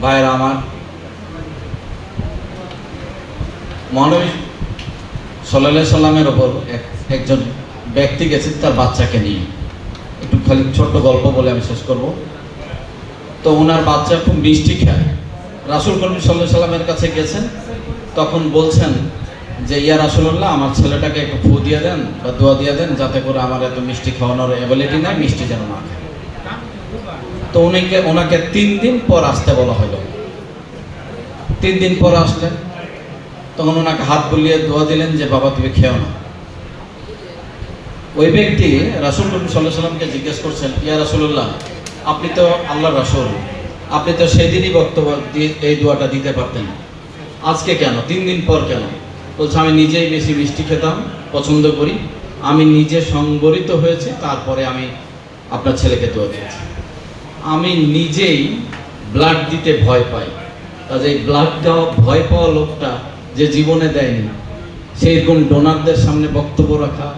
ভাইয়েরা আমার, মহানবী সাল্লাল্লাহু আলাইহি সাল্লামের ওপর একজন ব্যক্তি গেছেন তার বাচ্চাকে নিয়ে। একটু খালি ছোট্ট গল্প বলে আমি শেষ করব। তো ওনার বাচ্চা খুব মিষ্টি খায়। রাসূল করিম সাল্লাল্লাহু আলাইহি সাল্লামের কাছে গেছেন, তখন বলছেন যে ইয়া রাসূলুল্লাহ, আমার ছেলেটাকে একটু ফু দিয়ে দেন বা দোয়া দিয়ে দেন, যাতে করে আমার এত মিষ্টি খাওয়ানোর অ্যাবিলিটি নাই, মিষ্টি যেন না খায়। তো ওনাকে 3 দিন পর আসতে বলা হলো। 3 দিন পর আসলেন, তখন ওনাকে হাত বুলিয়ে দোয়া দিলেন যে বাবা তুমি খেও না। ওই ব্যক্তি রাসূল করিম সাল্লাল্লাহু আলাইহি সাল্লামকে জিজ্ঞেস করছেন, ইয়া রাসূলুল্লাহ, আপনি তো আল্লাহর রাসূল, আপনি তো সেদিনই বক্তব্য এই দোয়াটা দিতে পারতেন, আজকে কেন 3 দিন পর কেন? বলছে আমি নিজেই বেশি মিষ্টি খেতাম, পছন্দ করি, আমি নিজে সংবরিত হয়েছে, তারপরে আমি আপনার ছেলেকে দোয়া দিয়েছি। আমি নিজেই ব্লাড দিতে ভয় পাই, কাজে এই ব্লাড দেওয়া ভয় পাওয়া লোকটা যে জীবনে দেয়নি, সেই রকম ডোনারদের সামনে বক্তব্য রাখা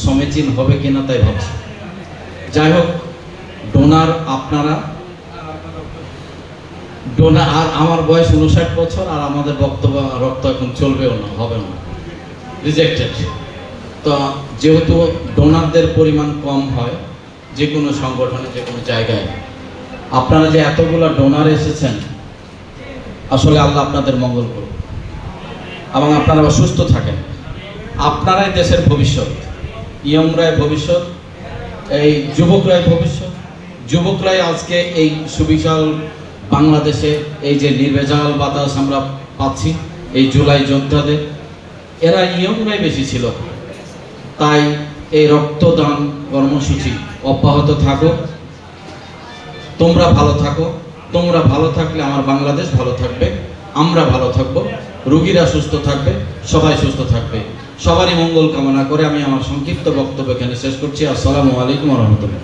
সমীচীন হবে কিনা তাই ভাবছি। যাই হোক, ডোনার আপনারা, ডোনার, আর আমার বয়স 59 বছর, আর আমাদের বক্তব্য রক্ত এখন চলবেও না, হবেও না, রিজেক্টেড। তো যেহেতু ডোনারদের পরিমাণ কম হয় যে কোনো সংগঠনে, যে কোনো জায়গায়, আপনারা যে এতগুলো ডোনার এসেছেন, আসলে আল্লাহ আপনাদের মঙ্গল করুন এবং আপনারা সুস্থ থাকেন। আপনারাই দেশের ভবিষ্যৎ, ইয়ংরাই ভবিষ্যৎ, এই যুবকরাই ভবিষ্যৎ। যুবকরাই আজকে এই সুবিশাল বাংলাদেশে এই যে নির্ভেজাল বাতাস আমরা পাচ্ছি, এই জুলাই যোদ্ধাদের, এরা ইয়ংরাই বেশি ছিল। তাই এই রক্তদান কর্মসূচি অব্যাহত থাকুক। তোমরা ভালো থাকো, তোমরা ভালো থাকলে আমার বাংলাদেশ ভালো থাকবে, আমরা ভালো থাকবো, রোগীরা সুস্থ থাকবে, সবাই সুস্থ থাকবে। সবারই মঙ্গল কামনা করে আমি আমার সংক্ষিপ্ত বক্তব্য এখানে শেষ করছি। আসসালামু আলাইকুম ওয়া রাহমাতুল্লাহ।